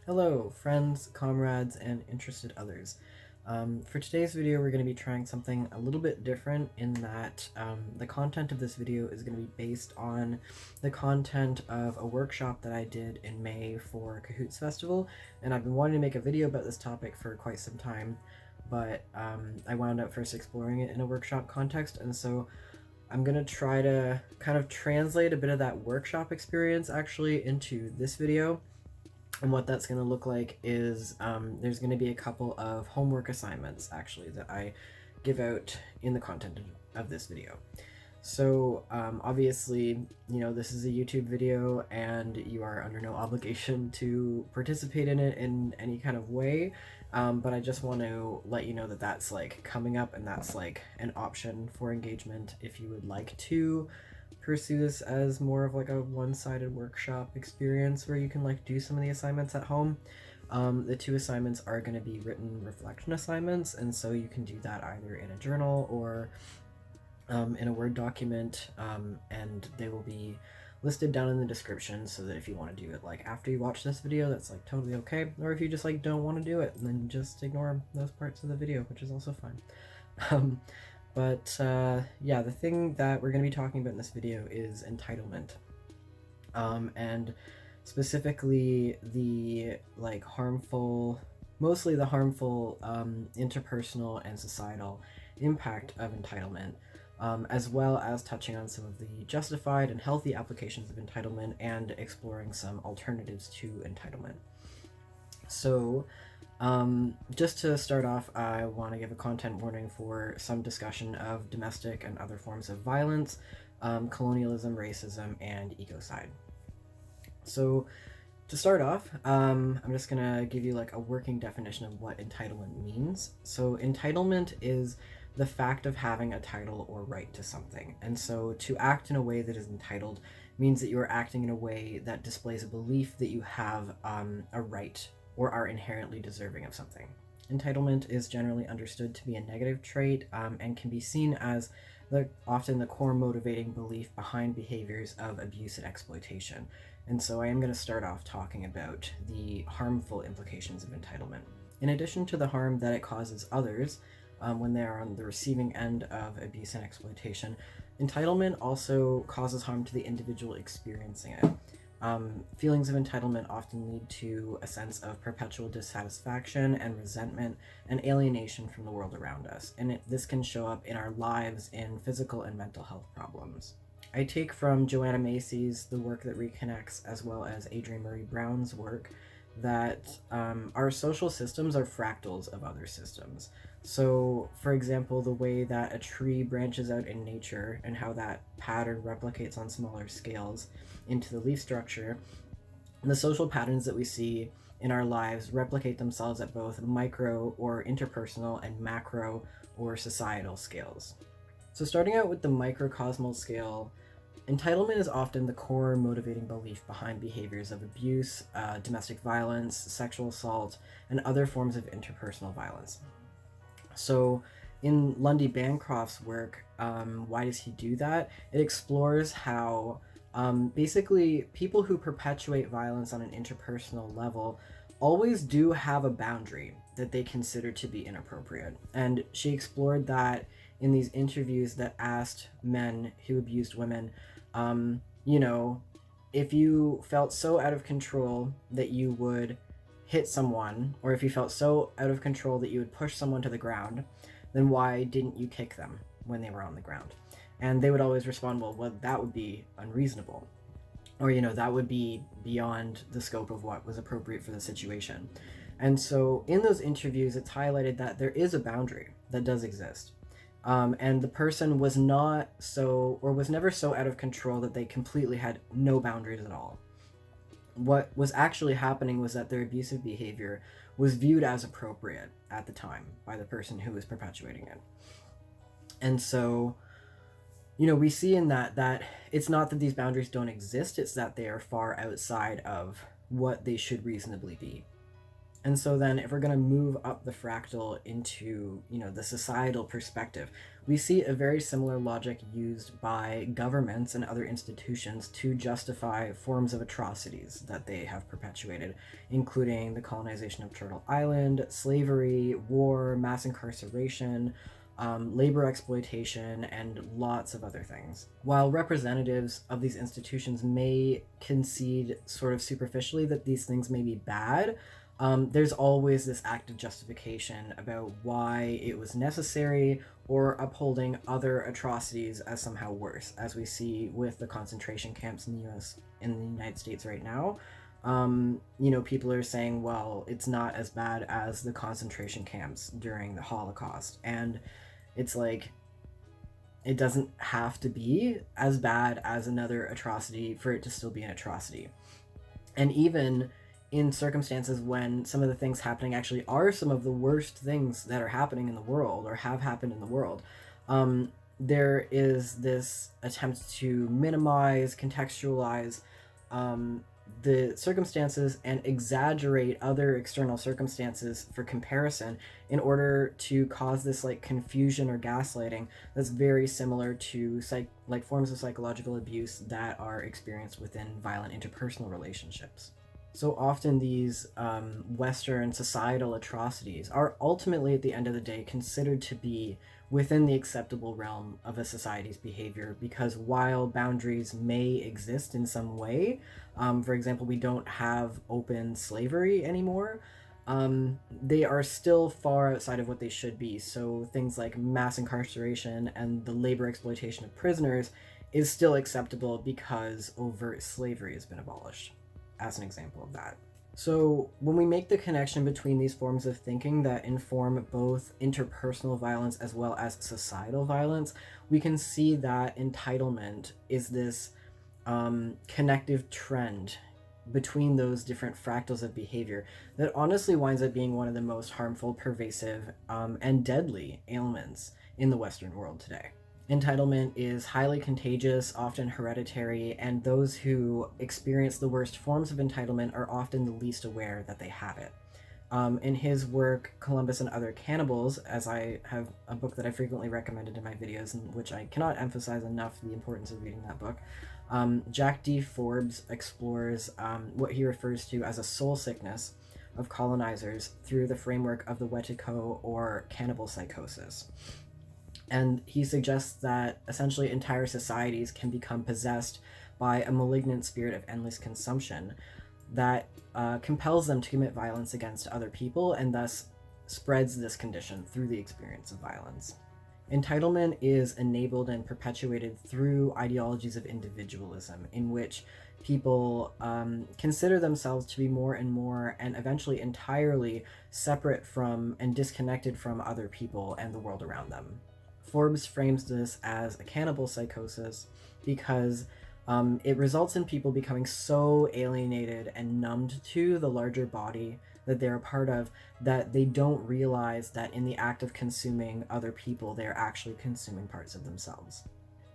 Hello, friends, comrades, and interested others. For today's video, we're going to be trying something a little bit different in that the content of this video is going to be based on the content of a workshop that I did in May for Cahoots Festival, and I've been wanting to make a video about this topic for quite some time, but I wound up first exploring it in a workshop context, and so I'm going to try to kind of translate a bit of that workshop experience actually into this video. And what that's going to look like is there's going to be a couple of homework assignments actually that I give out in the content of this video. So obviously, this is a YouTube video and you are under no obligation to participate in it in any kind of way. But I just want to let you know that that's like coming up and that's like an option for engagement if you would like to pursue this as more of like a one-sided workshop experience where you can like do some of the assignments at home. The two assignments are going to be written reflection assignments, and so you can do that either in a journal or in a Word document, and they will be listed down in the description so that if you want to do it like after you watch this video, that's like totally okay, or if you just like don't want to do it, then just ignore those parts of the video, which is also fine. But yeah, the thing that we're going to be talking about in this video is entitlement, and specifically the like harmful, mostly the harmful interpersonal and societal impact of entitlement, as well as touching on some of the justified and healthy applications of entitlement and exploring some alternatives to entitlement. So just to start off, I want to give a content warning for some discussion of domestic and other forms of violence, colonialism, racism, and ecocide. So to start off, I'm just gonna give you like a working definition of what entitlement means. So entitlement is the fact of having a title or right to something. And so to act in a way that is entitled means that you are acting in a way that displays a belief that you have a right or are inherently deserving of something. Entitlement is generally understood to be a negative trait and can be seen as often the core motivating belief behind behaviors of abuse and exploitation. And so I am going to start off talking about the harmful implications of entitlement. In addition to the harm that it causes others when they are on the receiving end of abuse and exploitation, entitlement also causes harm to the individual experiencing it. Feelings of entitlement often lead to a sense of perpetual dissatisfaction and resentment and alienation from the world around us, and this can show up in our lives in physical and mental health problems. I take from Joanna Macy's The Work That Reconnects, as well as Adrianne Brown's work, that our social systems are fractals of other systems. So, for example, the way that a tree branches out in nature and how that pattern replicates on smaller scales into the leaf structure, the social patterns that we see in our lives replicate themselves at both micro or interpersonal and macro or societal scales. So starting out with the microcosmal scale, entitlement is often the core motivating belief behind behaviors of abuse, domestic violence, sexual assault, and other forms of interpersonal violence. So in Lundy Bancroft's work, Why Does He Do That? It explores how basically people who perpetuate violence on an interpersonal level always do have a boundary that they consider to be inappropriate. And she explored that in these interviews that asked men who abused women, if you felt so out of control that you would hit someone, or if you felt so out of control that you would push someone to the ground, then why didn't you kick them when they were on the ground? And they would always respond, well, that would be unreasonable. Or, that would be beyond the scope of what was appropriate for the situation. And so in those interviews, it's highlighted that there is a boundary that does exist. And the person was never so out of control that they completely had no boundaries at all. What was actually happening was that their abusive behavior was viewed as appropriate at the time by the person who was perpetuating it. And so, we see in that it's not that these boundaries don't exist, it's that they are far outside of what they should reasonably be. And so then if we're going to move up the fractal into, the societal perspective, we see a very similar logic used by governments and other institutions to justify forms of atrocities that they have perpetuated, including the colonization of Turtle Island, slavery, war, mass incarceration, labor exploitation, and lots of other things. While representatives of these institutions may concede sort of superficially that these things may be bad, there's always this active justification about why it was necessary, or upholding other atrocities as somehow worse, as we see with the concentration camps in the United States right now. People are saying, well, it's not as bad as the concentration camps during the Holocaust, and it's like, it doesn't have to be as bad as another atrocity for it to still be an atrocity. And even in circumstances when some of the things happening actually are some of the worst things that are happening in the world or have happened in the world, there is this attempt to minimize, contextualize the circumstances and exaggerate other external circumstances for comparison in order to cause this like confusion or gaslighting that's very similar to forms of psychological abuse that are experienced within violent interpersonal relationships. So often these Western societal atrocities are ultimately, at the end of the day, considered to be within the acceptable realm of a society's behavior, because while boundaries may exist in some way, for example, we don't have open slavery anymore, they are still far outside of what they should be. So things like mass incarceration and the labor exploitation of prisoners is still acceptable because overt slavery has been abolished, as an example of that. So when we make the connection between these forms of thinking that inform both interpersonal violence as well as societal violence, we can see that entitlement is this connective trend between those different fractals of behavior that honestly winds up being one of the most harmful, pervasive, and deadly ailments in the Western world today. Entitlement is highly contagious, often hereditary, and those who experience the worst forms of entitlement are often the least aware that they have it. In his work, Columbus and Other Cannibals, as I have a book that I frequently recommended in my videos, in which I cannot emphasize enough the importance of reading that book, Jack D. Forbes explores what he refers to as a soul sickness of colonizers through the framework of the Wetiko or cannibal psychosis. And he suggests that essentially entire societies can become possessed by a malignant spirit of endless consumption that compels them to commit violence against other people, and thus spreads this condition through the experience of violence. Entitlement is enabled and perpetuated through ideologies of individualism, in which people consider themselves to be more and more, and eventually entirely, separate from and disconnected from other people and the world around them. Forbes frames this as a cannibal psychosis because it results in people becoming so alienated and numbed to the larger body that they're a part of that they don't realize that in the act of consuming other people, they're actually consuming parts of themselves.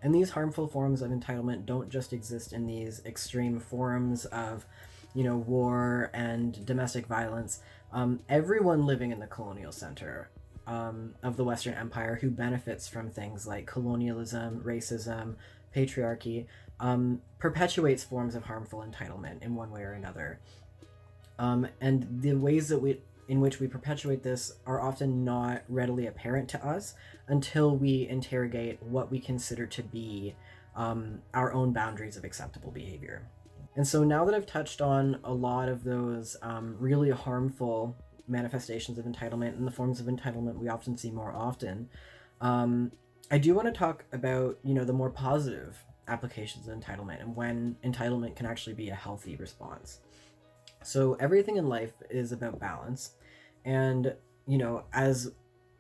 And these harmful forms of entitlement don't just exist in these extreme forms of, war and domestic violence. Everyone living in the colonial center of the Western Empire who benefits from things like colonialism, racism, patriarchy, perpetuates forms of harmful entitlement in one way or another. And the ways in which we perpetuate this are often not readily apparent to us until we interrogate what we consider to be our own boundaries of acceptable behavior. And so now that I've touched on a lot of those really harmful manifestations of entitlement and the forms of entitlement we often see more often, I do want to talk about, the more positive applications of entitlement and when entitlement can actually be a healthy response. So everything in life is about balance, and, as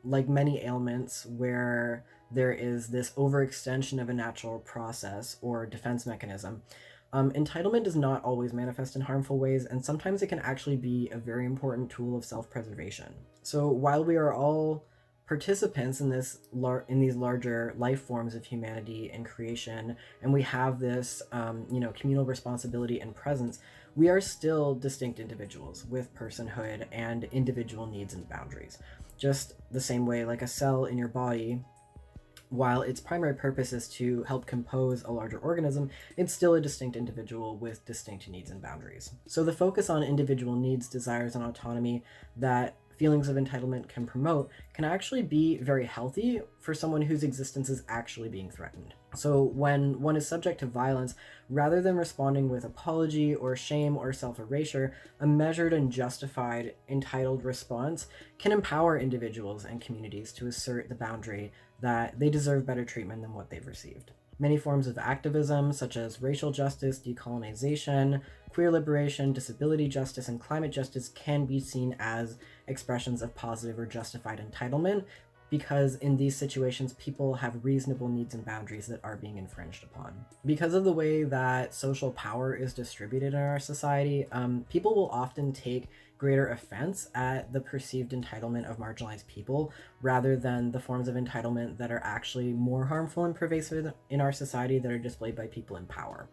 like many ailments where there is this overextension of a natural process or defense mechanism, entitlement does not always manifest in harmful ways, and sometimes it can actually be a very important tool of self-preservation. So while we are all participants in these larger life forms of humanity and creation, and we have this communal responsibility and presence, we are still distinct individuals with personhood and individual needs and boundaries. Just the same way, like a cell in your body, while its primary purpose is to help compose a larger organism, it's still a distinct individual with distinct needs and boundaries. So the focus on individual needs, desires, and autonomy that feelings of entitlement can promote can actually be very healthy for someone whose existence is actually being threatened. So when one is subject to violence, rather than responding with apology or shame or self-erasure, a measured and justified entitled response can empower individuals and communities to assert the boundary that they deserve better treatment than what they've received. Many forms of activism, such as racial justice, decolonization, queer liberation, disability justice, and climate justice, can be seen as expressions of positive or justified entitlement, because in these situations, people have reasonable needs and boundaries that are being infringed upon. Because of the way that social power is distributed in our society, people will often take greater offense at the perceived entitlement of marginalized people rather than the forms of entitlement that are actually more harmful and pervasive in our society that are displayed by people in power.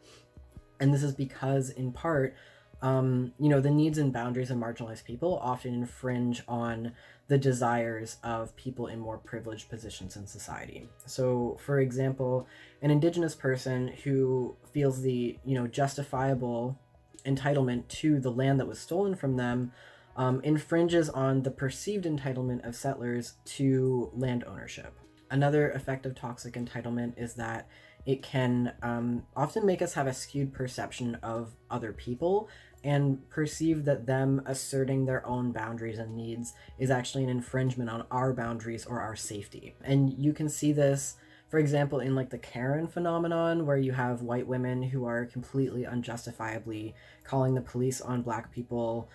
And this is because, in part, the needs and boundaries of marginalized people often infringe on the desires of people in more privileged positions in society. So, for example, an Indigenous person who feels the, justifiable entitlement to the land that was stolen from them infringes on the perceived entitlement of settlers to land ownership. Another effect of toxic entitlement is that it can often make us have a skewed perception of other people and perceive that them asserting their own boundaries and needs is actually an infringement on our boundaries or our safety. And you can see this, for example, in like the Karen phenomenon, where you have white women who are completely unjustifiably calling the police on Black people,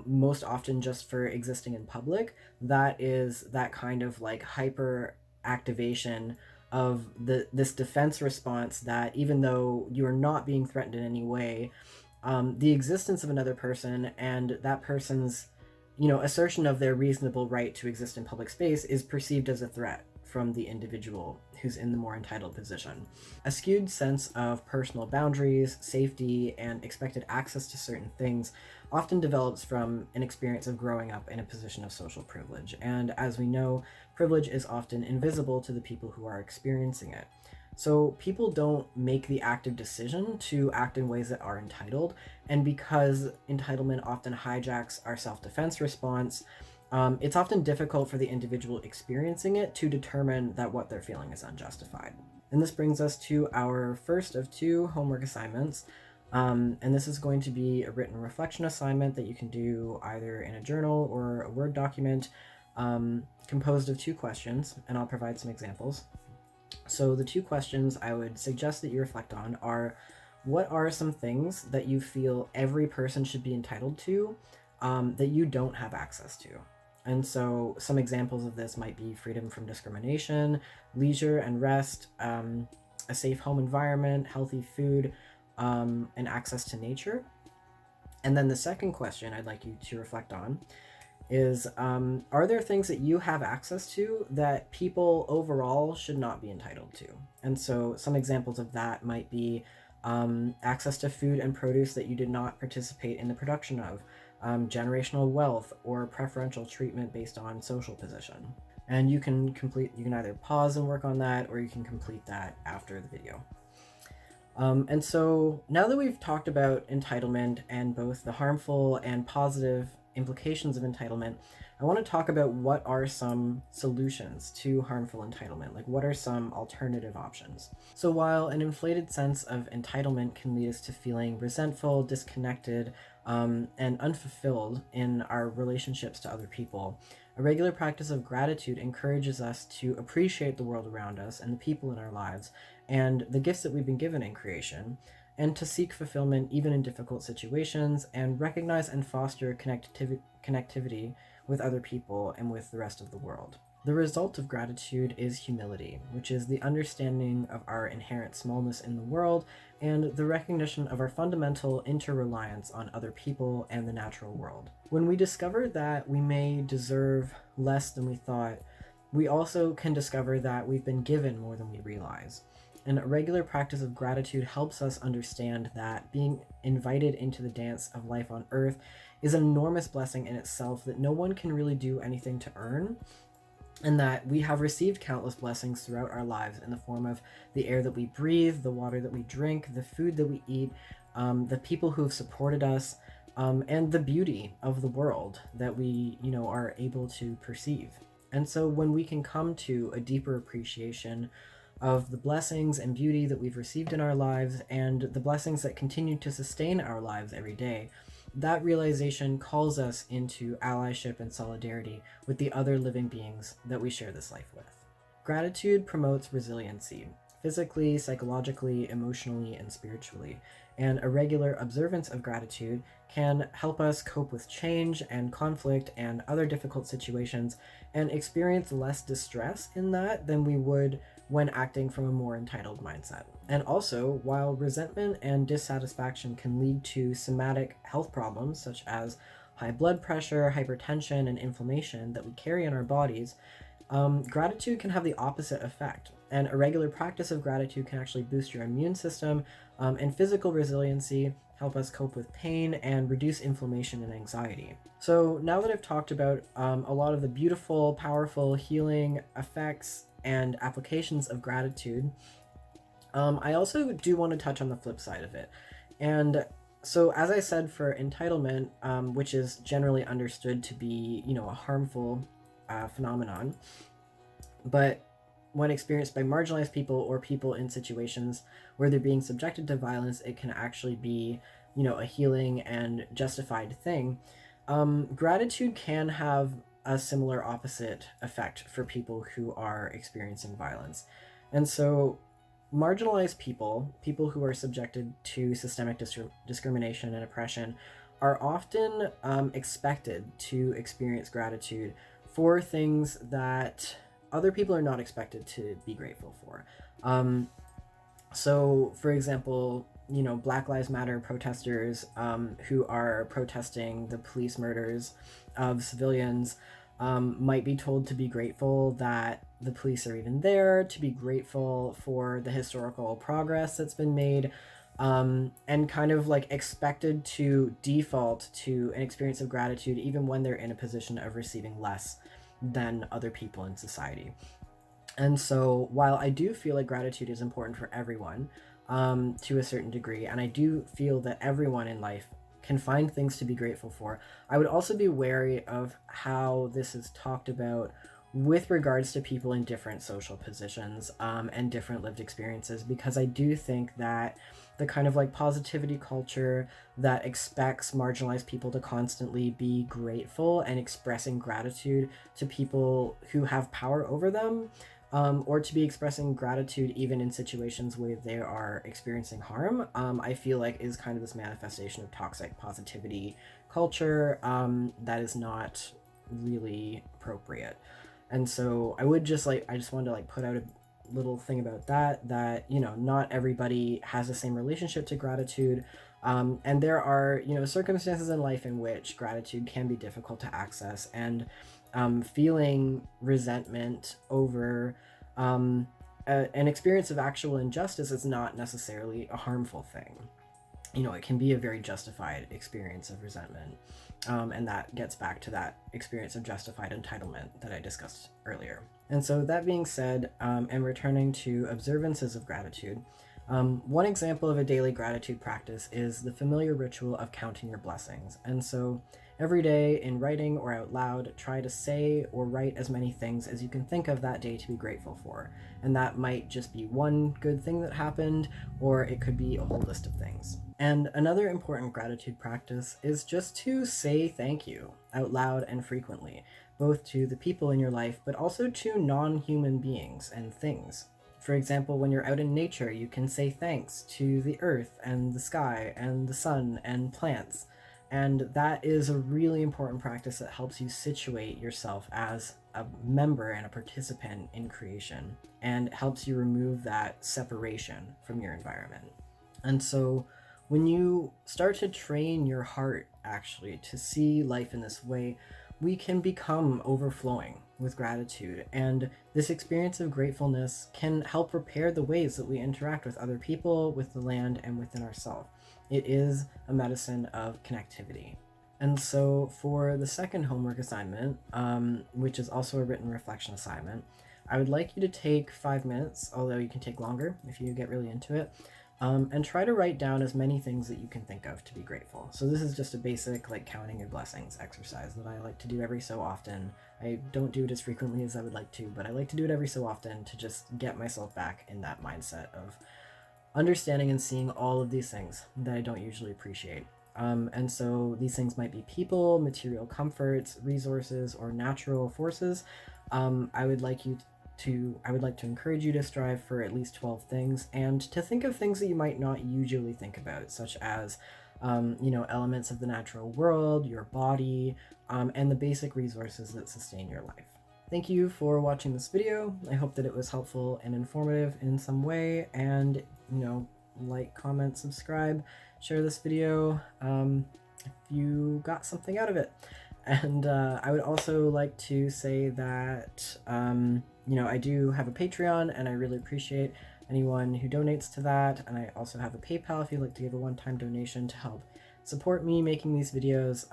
most often just for existing in public. That is that kind of like hyper activation of this defense response that, even though you are not being threatened in any way, the existence of another person and that person's assertion of their reasonable right to exist in public space is perceived as a threat from the individual who's in the more entitled position. A skewed sense of personal boundaries, safety, and expected access to certain things often develops from an experience of growing up in a position of social privilege. And as we know, privilege is often invisible to the people who are experiencing it. So people don't make the active decision to act in ways that are entitled, and because entitlement often hijacks our self-defense response, it's often difficult for the individual experiencing it to determine that what they're feeling is unjustified. And this brings us to our first of two homework assignments. And this is going to be a written reflection assignment that you can do either in a journal or a Word document, composed of two questions, and I'll provide some examples. So the two questions I would suggest that you reflect on are: what are some things that you feel every person should be entitled to that you don't have access to? And so some examples of this might be freedom from discrimination, leisure and rest, a safe home environment, healthy food, and access to nature. And then the second question I'd like you to reflect on is, are there things that you have access to that people overall should not be entitled to? And so some examples of that might be access to food and produce that you did not participate in the production of, generational wealth, or preferential treatment based on social position. And you can either pause and work on that, or you can complete that after the video. And so now that we've talked about entitlement and both the harmful and positive implications of entitlement, I want to talk about what are some solutions to harmful entitlement, like what are some alternative options. So while an inflated sense of entitlement can lead us to feeling resentful, disconnected, and unfulfilled in our relationships to other people, a regular practice of gratitude encourages us to appreciate the world around us and the people in our lives and the gifts that we've been given in creation, and to seek fulfillment even in difficult situations, and recognize and foster connectivity with other people and with the rest of the world. The result of gratitude is humility, which is the understanding of our inherent smallness in the world and the recognition of our fundamental interreliance on other people and the natural world. When we discover that we may deserve less than we thought, we also can discover that we've been given more than we realize. And a regular practice of gratitude helps us understand that being invited into the dance of life on earth is an enormous blessing in itself that no one can really do anything to earn, and that we have received countless blessings throughout our lives in the form of the air that we breathe, the water that we drink, the food that we eat, the people who have supported us, and the beauty of the world that we, are able to perceive. And so when we can come to a deeper appreciation of the blessings and beauty that we've received in our lives and the blessings that continue to sustain our lives every day, that realization calls us into allyship and solidarity with the other living beings that we share this life with. Gratitude promotes resiliency, physically, psychologically, emotionally, and spiritually. And a regular observance of gratitude can help us cope with change and conflict and other difficult situations and experience less distress in that than we would when acting from a more entitled mindset. And also, while resentment and dissatisfaction can lead to somatic health problems such as high blood pressure, hypertension, and inflammation that we carry in our bodies, gratitude can have the opposite effect. And a regular practice of gratitude can actually boost your immune system and physical resiliency, help us cope with pain, and reduce inflammation and anxiety. So now that I've talked about a lot of the beautiful, powerful healing effects and applications of gratitude, I also do want to touch on the flip side of it. And so, as I said, for entitlement, which is generally understood to be, a harmful phenomenon, but when experienced by marginalized people or people in situations where they're being subjected to violence, it can actually be, a healing and justified thing. Gratitude can have a similar opposite effect for people who are experiencing violence. And so marginalized people who are subjected to systemic discrimination and oppression, are often expected to experience gratitude for things that other people are not expected to be grateful for. So, for example, Black Lives Matter protesters who are protesting the police murders of civilians might be told to be grateful that the police are even there, to be grateful for the historical progress that's been made, and kind of like expected to default to an experience of gratitude even when they're in a position of receiving less than other people in society. And so while I do feel like gratitude is important for everyone to a certain degree, and I do feel that everyone in life can find things to be grateful for, I would also be wary of how this is talked about with regards to people in different social positions and different lived experiences, because I do think that the kind of like positivity culture that expects marginalized people to constantly be grateful and expressing gratitude to people who have power over them, or to be expressing gratitude even in situations where they are experiencing harm, I feel like is kind of this manifestation of toxic positivity culture that is not really appropriate. And so I just wanted to put out a little thing about that, not everybody has the same relationship to gratitude. And there are, circumstances in life in which gratitude can be difficult to access, and feeling resentment over an experience of actual injustice is not necessarily a harmful thing. It can be a very justified experience of resentment. And that gets back to that experience of justified entitlement that I discussed earlier. And so that being said, and returning to observances of gratitude, one example of a daily gratitude practice is the familiar ritual of counting your blessings. And so every day, in writing or out loud, try to say or write as many things as you can think of that day to be grateful for. And that might just be one good thing that happened, or it could be a whole list of things. And another important gratitude practice is just to say thank you out loud and frequently, both to the people in your life, but also to non-human beings and things. For example, when you're out in nature, you can say thanks to the earth and the sky and the sun and plants. And that is a really important practice that helps you situate yourself as a member and a participant in creation, and helps you remove that separation from your environment. And so when you start to train your heart actually to see life in this way, we can become overflowing with gratitude. And this experience of gratefulness can help repair the ways that we interact with other people, with the land, and within ourselves. It is a medicine of connectivity. And so for the second homework assignment, which is also a written reflection assignment, I would like you to take 5 minutes, although you can take longer if you get really into it, and try to write down as many things that you can think of to be grateful. So this is just a basic like counting your blessings exercise that I like to do every so often. I don't do it as frequently as I would like to, but I like to do it every so often to just get myself back in that mindset of understanding and seeing all of these things that I don't usually appreciate. And so these things might be people, material comforts, resources, or natural forces. I would like to encourage you to strive for at least 12 things, and to think of things that you might not usually think about, such as elements of the natural world, your body, and the basic resources that sustain your life. Thank you for watching this video. I hope that it was helpful and informative in some way, and like, comment, subscribe, share this video if you got something out of it. And I would also like to say that I do have a Patreon, and I really appreciate anyone who donates to that. And I also have a PayPal if you'd like to give a one-time donation to help support me making these videos.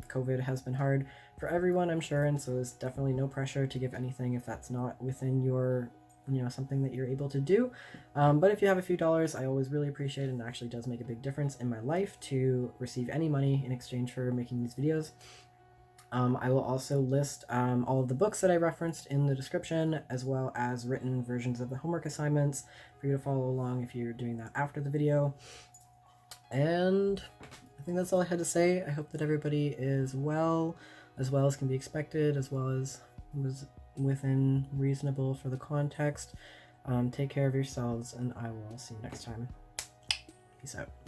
COVID has been hard for everyone, I'm sure, and so there's definitely no pressure to give anything if that's not within your something that you're able to do. But if you have a few dollars, I always really appreciate it, and it actually does make a big difference in my life to receive any money in exchange for making these videos. I will also list all of the books that I referenced in the description, as well as written versions of the homework assignments for you to follow along if you're doing that after the video. And I think that's all I had to say. I hope that everybody is well as can be expected, as well as was within reasonable for the context. Take care of yourselves, and I will see you next time. Peace out.